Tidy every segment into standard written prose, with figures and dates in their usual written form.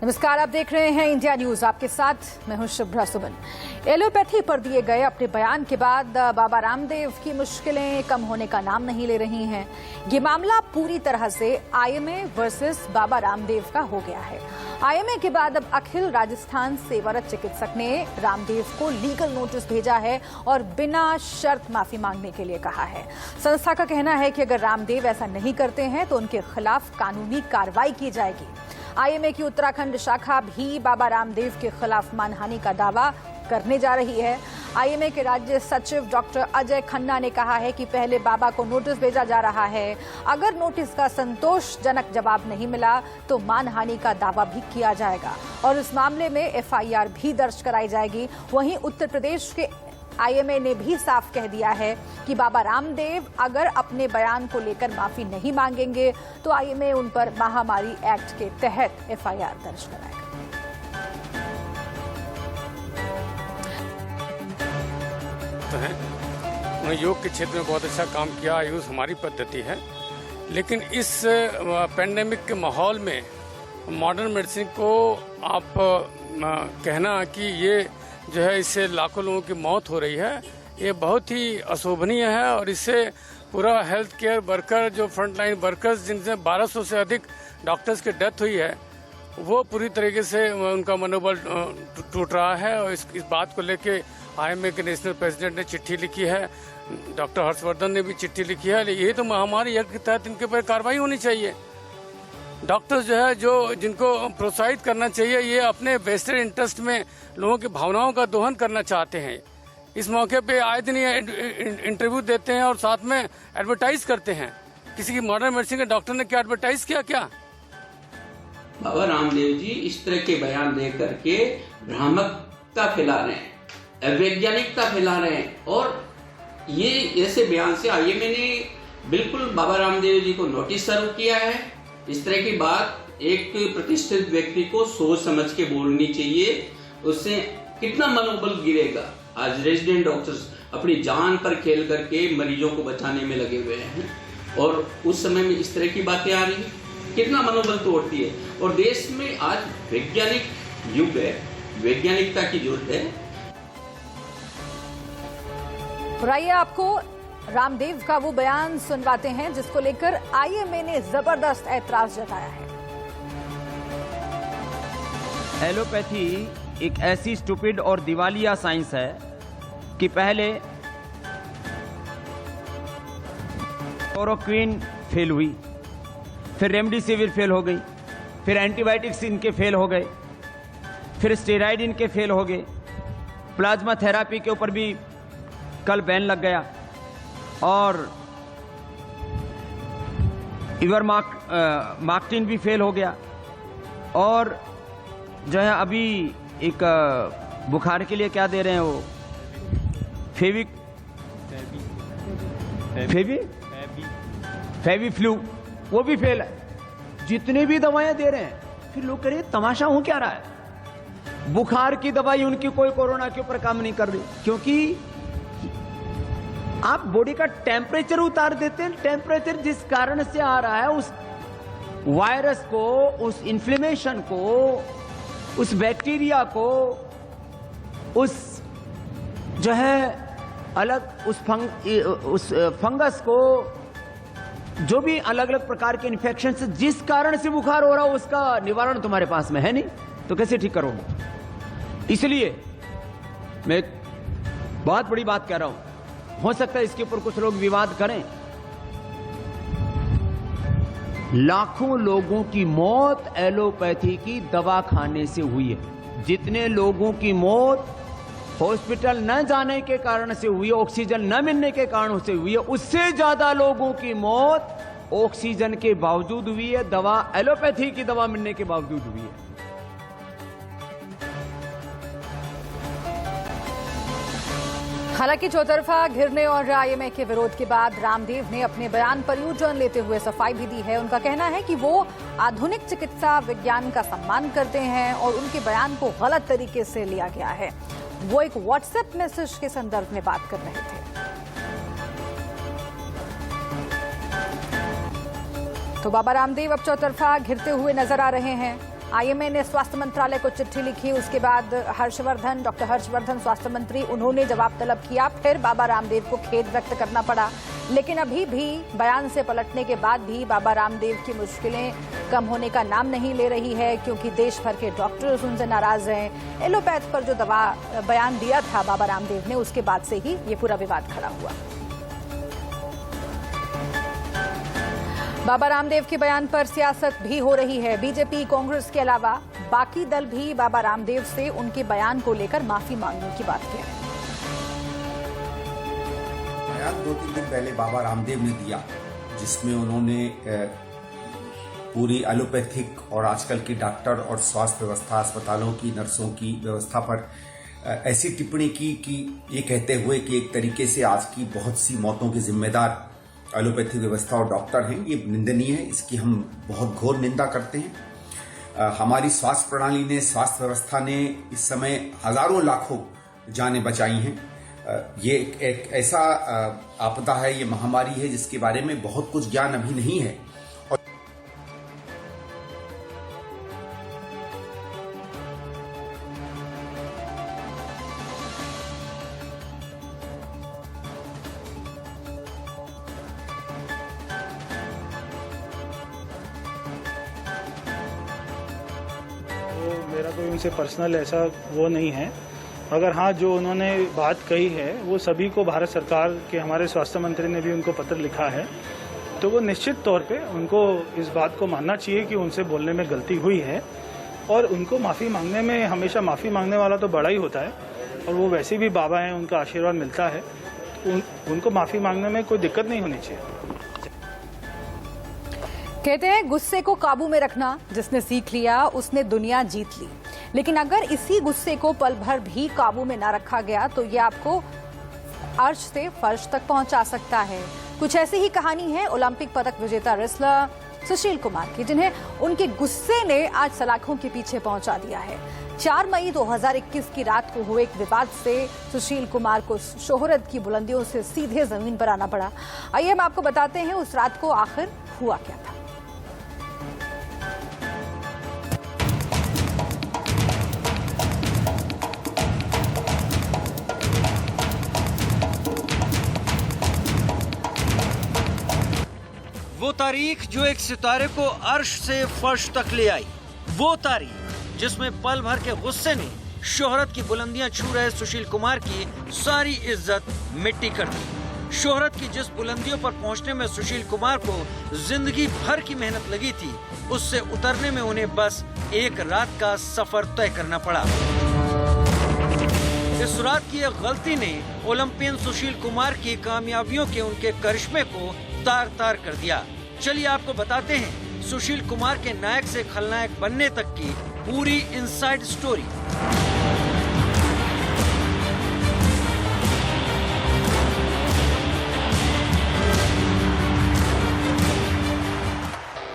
नमस्कार, आप देख रहे हैं इंडिया न्यूज। आपके साथ मैं हूं शुभ्रा सुमन। एलोपैथी पर दिए गए अपने बयान के बाद बाबा रामदेव की मुश्किलें कम होने का नाम नहीं ले रही हैं। ये मामला पूरी तरह से आईएमए वर्सेस बाबा रामदेव का हो गया है। आईएमए के बाद अब अखिल राजस्थान सेवारत चिकित्सक ने रामदेव को लीगल नोटिस भेजा है और बिना शर्त माफी मांगने के लिए कहा है। संस्था का कहना है कि अगर रामदेव ऐसा नहीं करते हैं तो उनके खिलाफ कानूनी कार्रवाई की जाएगी। आईएमए की उत्तराखंड शाखा भी बाबा रामदेव के खिलाफ मानहानि का दावा करने जा रही है। आईएमए के राज्य सचिव डॉक्टर अजय खन्ना ने कहा है कि पहले बाबा को नोटिस भेजा जा रहा है। अगर नोटिस का संतोषजनक जवाब नहीं मिला तो मानहानि का दावा भी किया जाएगा और इस मामले में एफआईआर भी दर्ज कराई जाएगी। वहीं उत्तर प्रदेश के आईएमए ने भी साफ कह दिया है कि बाबा रामदेव अगर अपने बयान को लेकर माफी नहीं मांगेंगे तो आईएमए उन पर महामारी एक्ट के तहत एफआईआर दर्ज कराएगा। उन्होंने योग के क्षेत्र में बहुत अच्छा काम किया। आयुष हमारी पद्धति है, लेकिन इस पेंडेमिक के माहौल में मॉडर्न मेडिसिन को आप कहना कि ये जो है इससे लाखों लोगों की मौत हो रही है, ये बहुत ही अशोभनीय है। और इससे पूरा हेल्थ केयर वर्कर, जो फ्रंटलाइन वर्कर्स जिनसे 1200 से अधिक डॉक्टर्स की डेथ हुई है, वो पूरी तरीके से उनका मनोबल टूट रहा है। और इस बात को लेके आईएमए के नेशनल प्रेसिडेंट ने चिट्ठी लिखी है, डॉक्टर हर्षवर्धन ने भी चिट्ठी लिखी है। ये तो महामारी एक्ट के तहत इनके ऊपर कार्रवाई होनी चाहिए। डॉक्टर्स जो है जो जिनको प्रोत्साहित करना चाहिए, ये अपने वेस्टेड इंटरेस्ट में लोगों की भावनाओं का दोहन करना चाहते हैं। इस मौके पे आए दिन इंटरव्यू देते हैं और साथ में एडवर्टाइज करते हैं। किसी की मॉडर्न मेडिसिन के डॉक्टर ने क्या एडवर्टाइज किया? क्या बाबा रामदेव जी इस तरह के बयान दे करके भ्रामकता फैला रहे हैं, अवैज्ञानिकता फैला रहे हैं। और ये ऐसे बयान से आईएमए ने बिल्कुल बाबा रामदेव जी को नोटिस सर्व किया है। इस तरह की बात एक प्रतिष्ठित व्यक्ति को सोच समझ के बोलनी चाहिए, उससे कितना मनोबल गिरेगा। आज रेजिडेंट डॉक्टर्स अपनी जान पर खेल करके मरीजों को बचाने में लगे हुए हैं और उस समय में इस तरह की बातें आ रही है, कितना मनोबल तोड़ती है। और देश में आज वैज्ञानिक युग है, वैज्ञानिकता की जरूरत है। आइए आपको रामदेव का वो बयान सुनवाते हैं जिसको लेकर आईएमए ने जबरदस्त ऐतराज जताया है। एलोपैथी एक ऐसी स्टूपिड और दिवालिया साइंस है कि पहले क्लोरोक्विन फेल हुई, फिर रेमडेसिविर फेल हो गई, फिर एंटीबायोटिक्स इनके फेल हो गए, फिर स्टेरॉइड इनके फेल हो गए, प्लाज्मा थेरापी के ऊपर भी कल बैन लग गया और इवरमाक्टिन भी फेल हो गया। और जो है अभी एक बुखार के लिए क्या दे रहे हैं वो फेवी फ्लू, वो भी फेल है। जितने भी दवाएं दे रहे हैं, फिर लोग कह रहे हैं तमाशा हो क्या रहा है। बुखार की दवाई उनकी कोई कोरोना के ऊपर काम नहीं कर रही, क्योंकि आप बॉडी का टेम्परेचर उतार देते हैं। टेम्परेचर जिस कारण से आ रहा है, उस वायरस को, उस इन्फ्लेमेशन को, उस बैक्टीरिया को, उस जो है अलग उस फंगस को, जो भी अलग अलग प्रकार के इन्फेक्शन से जिस कारण से बुखार हो रहा हो, उसका निवारण तुम्हारे पास में है नहीं, तो कैसे ठीक करोगे। इसलिए मैं बहुत बड़ी बात कह रहा हूं, हो सकता है इसके ऊपर कुछ लोग विवाद करें। लाखों लोगों की मौत एलोपैथी की दवा खाने से हुई है। जितने लोगों की मौत हॉस्पिटल न जाने के कारण से हुई है, ऑक्सीजन न मिलने के कारण से हुई है, उससे ज्यादा लोगों की मौत ऑक्सीजन के बावजूद हुई है, दवा एलोपैथी की दवा मिलने के बावजूद हुई है। हालांकि चौतरफा घिरने और आईएमए के विरोध के बाद रामदेव ने अपने बयान पर यू टर्न लेते हुए सफाई भी दी है। उनका कहना है कि वो आधुनिक चिकित्सा विज्ञान का सम्मान करते हैं और उनके बयान को गलत तरीके से लिया गया है। वो एक व्हाट्सएप मैसेज के संदर्भ में बात कर रहे थे। तो बाबा रामदेव अब चौतरफा घिरते हुए नजर आ रहे हैं। आईएमए ने स्वास्थ्य मंत्रालय को चिट्ठी लिखी, उसके बाद डॉक्टर हर्षवर्धन स्वास्थ्य मंत्री, उन्होंने जवाब तलब किया। फिर बाबा रामदेव को खेद व्यक्त करना पड़ा, लेकिन अभी भी बयान से पलटने के बाद भी बाबा रामदेव की मुश्किलें कम होने का नाम नहीं ले रही है, क्योंकि देश भर के डॉक्टर्स उनसे नाराज हैं। एलोपैथ पर जो बयान दिया था बाबा रामदेव ने, उसके बाद से ही ये पूरा विवाद खड़ा हुआ। बाबा रामदेव के बयान पर सियासत भी हो रही है। बीजेपी, कांग्रेस के अलावा बाकी दल भी बाबा रामदेव से उनके बयान को लेकर माफी मांगने की बात कह रहे हैं। बयान 2-3 दिन पहले बाबा रामदेव ने दिया, जिसमें उन्होंने पूरी एलोपैथिक और आजकल की डॉक्टर और स्वास्थ्य व्यवस्था, अस्पतालों की, नर्सों की व्यवस्था पर ऐसी टिप्पणी की कि ये कहते हुए कि एक तरीके से आज की बहुत सी मौतों के जिम्मेदार एलोपैथिक व्यवस्था और डॉक्टर हैं। ये निंदनीय है, इसकी हम बहुत घोर निंदा करते हैं। हमारी स्वास्थ्य प्रणाली ने, स्वास्थ्य व्यवस्था ने इस समय हजारों लाखों जानें बचाई हैं। ये एक ऐसा आपदा है, ये महामारी है जिसके बारे में बहुत कुछ ज्ञान अभी नहीं है। मेरा कोई उनसे पर्सनल ऐसा वो नहीं है, मगर हाँ जो उन्होंने बात कही है वो सभी को, भारत सरकार के हमारे स्वास्थ्य मंत्री ने भी उनको पत्र लिखा है, तो वो निश्चित तौर पे उनको इस बात को मानना चाहिए कि उनसे बोलने में गलती हुई है, और उनको माफ़ी मांगने में, हमेशा माफ़ी मांगने वाला तो बड़ा ही होता है, और वो वैसे भी बाबा हैं, उनका आशीर्वाद मिलता है, उनको माफ़ी मांगने में कोई दिक्कत नहीं होनी चाहिए। कहते हैं गुस्से को काबू में रखना जिसने सीख लिया उसने दुनिया जीत ली, लेकिन अगर इसी गुस्से को पल भर भी काबू में ना रखा गया तो ये आपको अर्श से फर्श तक पहुंचा सकता है। कुछ ऐसी ही कहानी है ओलंपिक पदक विजेता रेसलर सुशील कुमार की, जिन्हें उनके गुस्से ने आज सलाखों के पीछे पहुंचा दिया है। 4 मई 2021 की रात को हुए एक विवाद से सुशील कुमार को शोहरत की बुलंदियों से सीधे जमीन पर आना पड़ा। आइए हम आपको बताते हैं उस रात को आखिर हुआ क्या था। वो तारीख जो एक सितारे को अर्श से फर्श तक ले आई, वो तारीख जिसमें पल भर के गुस्से ने शोहरत की बुलंदियां छू रहे सुशील कुमार की सारी इज्जत मिट्टी कर दी। शोहरत की जिस बुलंदियों पर पहुंचने में सुशील कुमार को जिंदगी भर की मेहनत लगी थी, उससे उतरने में उन्हें बस एक रात का सफर तय करना पड़ा। इस रात की एक गलती ने ओलंपियन सुशील कुमार की कामयाबियों के उनके करिश्मे को तार तार कर दिया। चलिए आपको बताते हैं सुशील कुमार के नायक से खलनायक बनने तक की पूरी इनसाइड स्टोरी।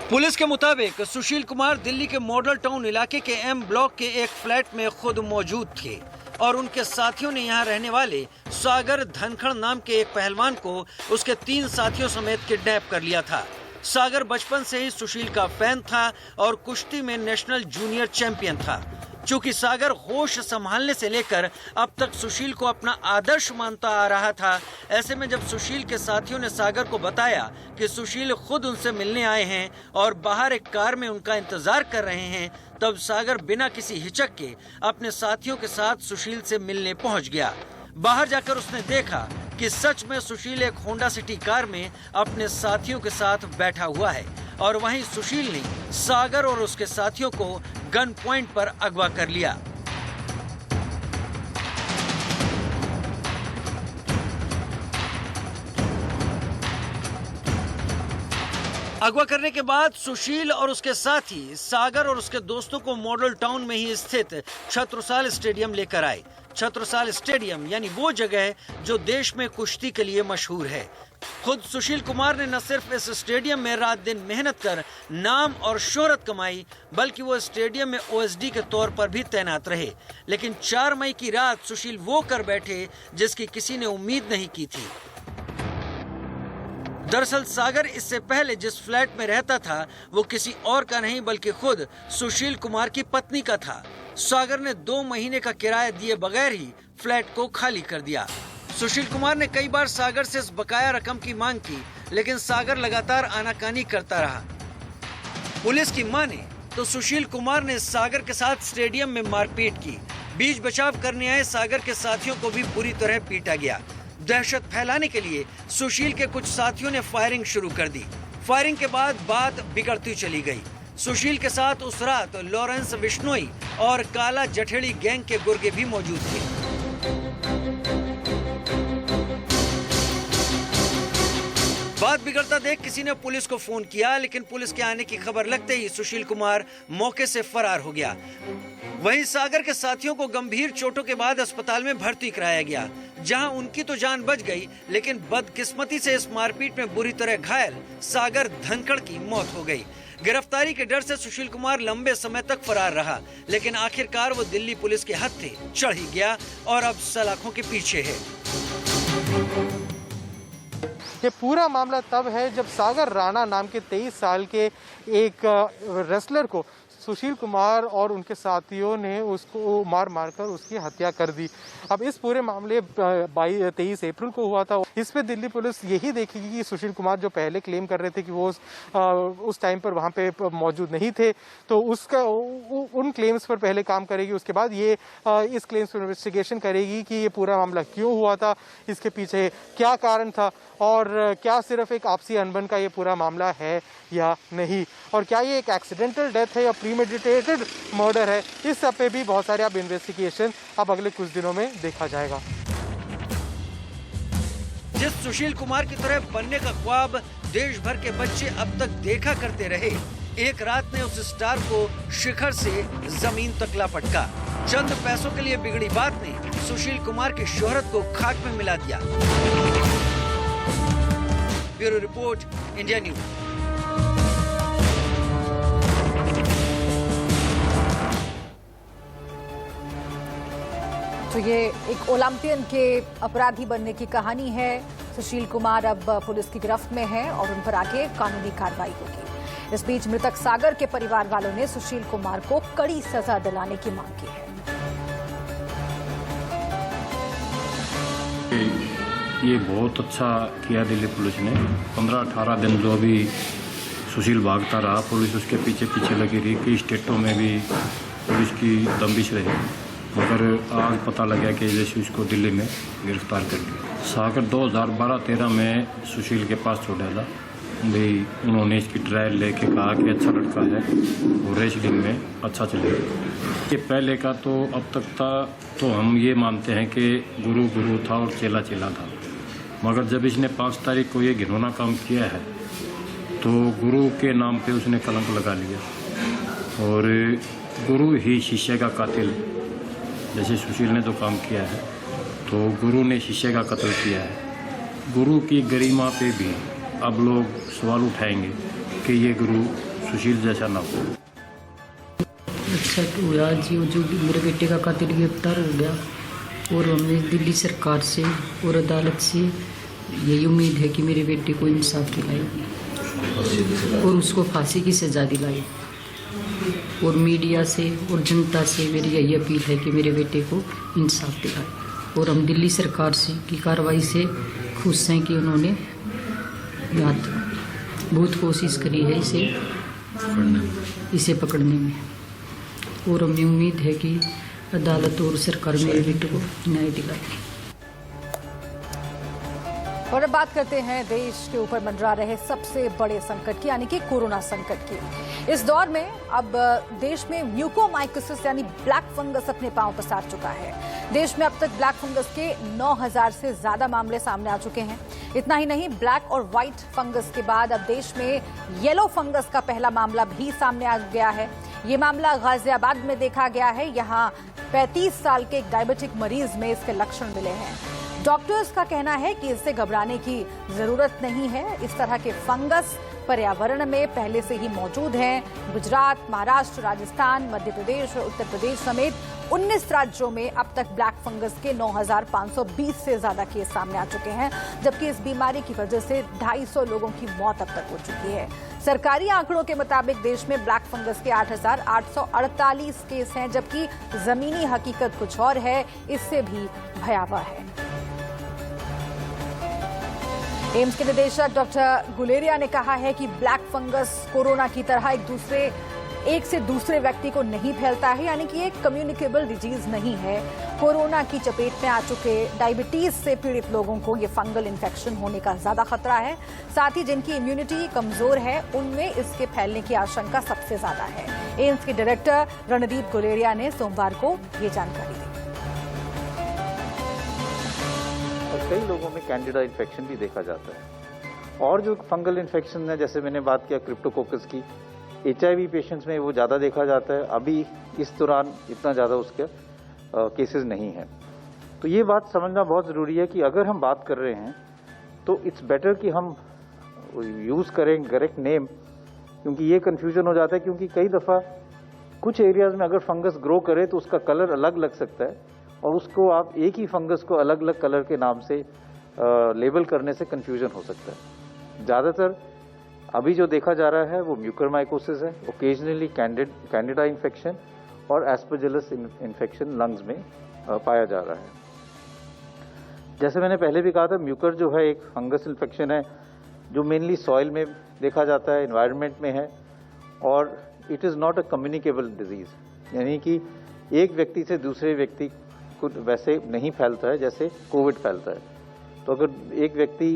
पुलिस के मुताबिक सुशील कुमार दिल्ली के मॉडल टाउन इलाके के एम ब्लॉक के एक फ्लैट में खुद मौजूद थे और उनके साथियों ने यहां रहने वाले सागर धनखड़ नाम के एक पहलवान को उसके 3 साथियों समेत किडनैप कर लिया था। सागर बचपन से ही सुशील का फैन था और कुश्ती में नेशनल जूनियर चैंपियन था। चूंकि सागर होश संभालने से लेकर अब तक सुशील को अपना आदर्श मानता आ रहा था, ऐसे में जब सुशील के साथियों ने सागर को बताया कि सुशील खुद उनसे मिलने आए हैं और बाहर एक कार में उनका इंतजार कर रहे हैं, तब सागर बिना किसी हिचक के अपने साथियों के साथ सुशील से मिलने पहुंच गया। बाहर जाकर उसने देखा कि सच में सुशील एक होंडा सिटी कार में अपने साथियों के साथ बैठा हुआ है और वहीं सुशील ने सागर और उसके साथियों को गन पॉइंट पर अगवा कर लिया। अगवा करने के बाद सुशील और उसके साथी सागर और उसके दोस्तों को मॉडल टाउन में ही स्थित छत्रसाल स्टेडियम लेकर आए। छत्रसाल स्टेडियम यानी वो जगह जो देश में कुश्ती के लिए मशहूर है। खुद सुशील कुमार ने न सिर्फ इस स्टेडियम में रात दिन मेहनत कर नाम और शोहरत कमाई, बल्कि वो स्टेडियम में ओएसडी के तौर पर भी तैनात रहे। लेकिन 4 मई की रात सुशील वो कर बैठे जिसकी किसी ने उम्मीद नहीं की थी। दरअसल सागर इससे पहले जिस फ्लैट में रहता था वो किसी और का नहीं बल्कि खुद सुशील कुमार की पत्नी का था। सागर ने 2 महीने का किराया दिए बगैर ही फ्लैट को खाली कर दिया। सुशील कुमार ने कई बार सागर से इस बकाया रकम की मांग की, लेकिन सागर लगातार आनाकानी करता रहा। पुलिस की माने तो सुशील कुमार ने सागर के साथ स्टेडियम में मारपीट की। बीच बचाव करने आए सागर के साथियों को भी बुरी तरह पीटा गया। दहशत फैलाने के लिए सुशील के कुछ साथियों ने फायरिंग शुरू कर दी। फायरिंग के बाद बात बिगड़ती चली गई। सुशील के साथ उस रात लॉरेंस बिश्नोई और काला जठेड़ी गैंग के गुर्गे भी मौजूद थे। बात बिगड़ता देख किसी ने पुलिस को फोन किया, लेकिन पुलिस के आने की खबर लगते ही सुशील कुमार मौके से फरार हो गया। वहीं सागर के साथियों को गंभीर चोटों के बाद अस्पताल में भर्ती कराया गया, जहां उनकी तो जान बच गई, लेकिन बदकिस्मती से इस मारपीट में बुरी तरह घायल सागर धनखड़ की मौत हो गई। गिरफ्तारी के डर से सुशील कुमार लंबे समय तक फरार रहा, लेकिन आखिरकार वो दिल्ली पुलिस के हत्थे चढ़ ही गया और अब सलाखों के पीछे है। ये पूरा मामला तब है जब सागर राणा नाम के 23 साल के एक रेसलर को सुशील कुमार और उनके साथियों ने उसको मार मारकर उसकी हत्या कर दी। अब इस पूरे मामले 23 अप्रैल को हुआ था। इस पे दिल्ली पुलिस यही देखेगी कि सुशील कुमार जो पहले क्लेम कर रहे थे कि वो उस टाइम पर वहाँ पे मौजूद नहीं थे, तो उसका उन क्लेम्स पर पहले काम करेगी। उसके बाद ये इस क्लेम्स पर इन्वेस्टिगेशन करेगी कि ये पूरा मामला क्यों हुआ था, इसके पीछे क्या कारण था और क्या सिर्फ एक आपसी अनबन का ये पूरा मामला है या नहीं, और क्या ये एक एक्सीडेंटल डेथ है या प्रीमेडिटेटेड मर्डर है। इस सब पे भी बहुत सारे अब इन्वेस्टिगेशन अब अगले कुछ दिनों में देखा जाएगा। जिस सुशील कुमार की तरह बनने का ख्वाब देश भर के बच्चे अब तक देखा करते रहे, एक रात ने उस स्टार को शिखर से जमीन तक ला पटका। चंद पैसों के लिए बिगड़ी बात ने सुशील कुमार की शोहरत को खाक में मिला दिया। Bureau report, India news. तो ये एक ओलंपियन के अपराधी बनने की कहानी है। सुशील कुमार अब पुलिस की गिरफ्त में है और उन पर आगे कानूनी कार्रवाई होगी। इस बीच मृतक सागर के परिवार वालों ने सुशील कुमार को कड़ी सजा दिलाने की मांग की है। ये बहुत अच्छा किया दिल्ली पुलिस ने। 15-18 दिन जो अभी सुशील भागता रहा, पुलिस उसके पीछे पीछे लगी रही। कई स्टेटों में भी पुलिस की दबिश रही, मगर आज पता लगा कि जैसे उसको दिल्ली में गिरफ्तार कर लिया। सागर 2012-13 में सुशील के पास छोड़ा था भाई, उन्होंने इसकी ट्रायल लेके कहा कि अच्छा लड़का है और रेसलिंग में अच्छा चलेगा। ये पहले का तो अब तक था, तो हम ये मानते हैं कि गुरु गुरु था और चेला चेला था, मगर जब इसने 5 तारीख को ये घिनौना काम किया है तो गुरु के नाम पे उसने कलंक लगा लिया। और गुरु ही शिष्य का कातिल, जैसे सुशील ने जो काम किया है तो गुरु ने शिष्य का कत्ल किया है। गुरु की गरिमा पे भी अब लोग सवाल उठाएंगे कि ये गुरु सुशील जैसा ना हो। अच्छा हुआ जी, जो मेरे बेटे का कातिल गिरफ्तार हो गया, और हमने दिल्ली सरकार से और अदालत से यही उम्मीद है कि मेरे बेटे को इंसाफ दिलाए और उसको फांसी की सजा दिलाए। और मीडिया से और जनता से मेरी यही अपील है कि मेरे बेटे को इंसाफ दिलाए। और हम दिल्ली सरकार से की कार्रवाई से खुश हैं कि उन्होंने बहुत कोशिश करी है इसे पकड़ने में, और हमें उम्मीद है कि अदालत और सरकार मेरे बेटे को न्याय दिलाएगी। और अब बात करते हैं देश के ऊपर मंडरा रहे सबसे बड़े संकट की, यानी कि कोरोना संकट की। इस दौर में अब देश में म्यूकोमाइकोसिस यानी ब्लैक फंगस अपने पांव पसार चुका है। देश में अब तक ब्लैक फंगस के 9000 से ज्यादा मामले सामने आ चुके हैं। इतना ही नहीं, ब्लैक और व्हाइट फंगस के बाद अब देश में येलो फंगस का पहला मामला भी सामने आ गया है। ये मामला गाजियाबाद में देखा गया है। यहाँ 35 साल के एक डायबिटिक मरीज में इसके लक्षण मिले हैं। डॉक्टर्स का कहना है कि इससे घबराने की जरूरत नहीं है। इस तरह के फंगस पर्यावरण में पहले से ही मौजूद हैं। गुजरात, महाराष्ट्र, राजस्थान, मध्य प्रदेश और उत्तर प्रदेश समेत 19 राज्यों में अब तक ब्लैक फंगस के 9,520 से ज्यादा केस सामने आ चुके हैं, जबकि इस बीमारी की वजह से 250 लोगों की मौत अब तक हो चुकी है। सरकारी आंकड़ों के मुताबिक देश में ब्लैक फंगस के 8,848 केस हैं, जबकि जमीनी हकीकत कुछ और है, इससे भी भयावह है। एम्स के निदेशक डॉक्टर गुलेरिया ने कहा है कि ब्लैक फंगस कोरोना की तरह एक से दूसरे व्यक्ति को नहीं फैलता है, यानी कि एक कम्युनिकेबल डिजीज नहीं है। कोरोना की चपेट में आ चुके डायबिटीज से पीड़ित लोगों को ये फंगल इन्फेक्शन होने का ज्यादा खतरा है। साथ ही जिनकी इम्यूनिटी कमजोर है उनमें इसके फैलने की आशंका सबसे ज्यादा है। एम्स के डायरेक्टर रणदीप गुलेरिया ने सोमवार को ये जानकारी दी। कई लोगों में कैंडिडा इन्फेक्शन भी देखा जाता है, और जो फंगल इन्फेक्शन है, जैसे मैंने बात किया क्रिप्टोकोकस की, HIV पेशेंट्स में वो ज़्यादा देखा जाता है। अभी इस दौरान इतना ज़्यादा उसके केसेस नहीं है। तो ये बात समझना बहुत ज़रूरी है कि अगर हम बात कर रहे हैं तो इट्स बेटर कि हम यूज़ करें करेक्ट नेम, क्योंकि ये कन्फ्यूजन हो जाता है। क्योंकि कई दफ़ा कुछ एरियाज़ में अगर फंगस ग्रो करे तो उसका कलर अलग लग सकता है, और उसको आप एक ही फंगस को अलग अलग कलर के नाम से लेबल करने से कन्फ्यूजन हो सकता है। ज़्यादातर अभी जो देखा जा रहा है वो म्यूकरमाइकोसिस है, ओकेजनली कैंडिडा इन्फेक्शन और एस्परजिलस इन्फेक्शन लंग्स में पाया जा रहा है। जैसे मैंने पहले भी कहा था, म्यूकर जो है एक फंगस इन्फेक्शन है जो मेनली सॉइल में देखा जाता है, एनवायरनमेंट में है, और it is not a communicable disease, यानी कि एक व्यक्ति से दूसरे व्यक्ति को वैसे नहीं फैलता है जैसे कोविड फैलता है। तो अगर एक व्यक्ति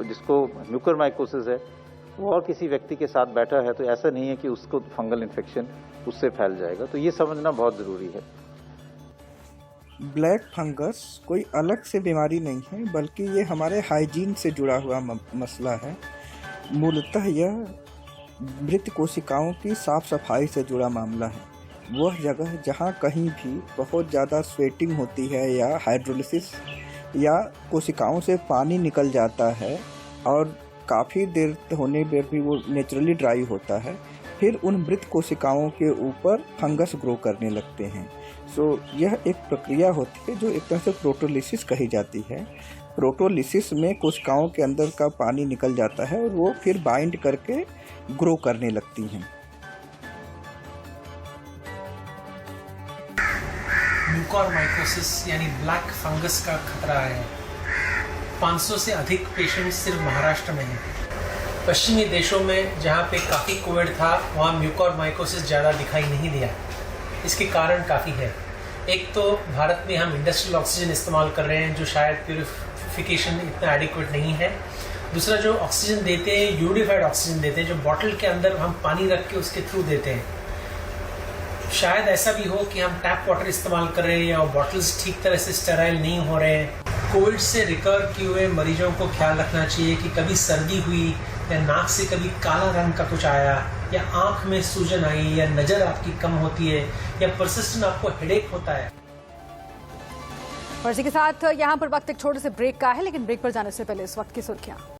जिसको म्यूकरमाइकोसिस है वो और किसी व्यक्ति के साथ बैठा है तो ऐसा नहीं है कि उसको फंगल इन्फेक्शन उससे फैल जाएगा। तो ये समझना बहुत ज़रूरी है। ब्लैक फंगस कोई अलग से बीमारी नहीं है, बल्कि ये हमारे हाइजीन से जुड़ा हुआ मसला है। मूलतः यह मृत कोशिकाओं की साफ सफाई से जुड़ा मामला है। वह जगह जहाँ कहीं भी बहुत ज़्यादा स्वेटिंग होती है या हाइड्रोलिसिस या कोशिकाओं से पानी निकल जाता है और काफ़ी देर होने पर भी वो नेचुरली ड्राई होता है, फिर उन मृत कोशिकाओं के ऊपर फंगस ग्रो करने लगते हैं। यह एक प्रक्रिया होती है जो एक तरह से प्रोटोलिसिस कही जाती है। प्रोटोलिसिस में कोशिकाओं के अंदर का पानी निकल जाता है और वो फिर बाइंड करके ग्रो करने लगती हैं। म्यूकरमाइकोसिस यानी ब्लैक फंगस का खतरा है। 500 से अधिक पेशेंट सिर्फ महाराष्ट्र में हैं। पश्चिमी देशों में जहाँ पे काफ़ी कोविड था वहाँ म्यूकरमाइकोसिस ज़्यादा दिखाई नहीं दिया। इसके कारण काफ़ी है। एक तो भारत में हम इंडस्ट्रियल ऑक्सीजन इस्तेमाल कर रहे हैं जो शायद प्यूरिफिकेशन इतना एडिक्वेट नहीं है। दूसरा, जो ऑक्सीजन देते हैं यूनिफाइड ऑक्सीजन देते हैं, जो बॉटल के अंदर हम पानी रख के उसके थ्रू देते हैं। शायद ऐसा भी हो कि हम टैप वाटर इस्तेमाल कर रहे हैं या बॉटल्स ठीक तरह से स्टेराइल नहीं हो रहे हैं। कोविड से रिकवर किए हुए मरीजों को ख्याल रखना चाहिए कि कभी सर्दी हुई या नाक से कभी काला रंग का कुछ आया या आंख में सूजन आई या नज़र आपकी कम होती है या परसिस्टेंट आपको हेडेक होता है। और इसी के साथ यहाँ पर वक्त एक छोटे से ब्रेक का है, लेकिन ब्रेक पर जाने से पहले इस वक्त की सुर्खियां।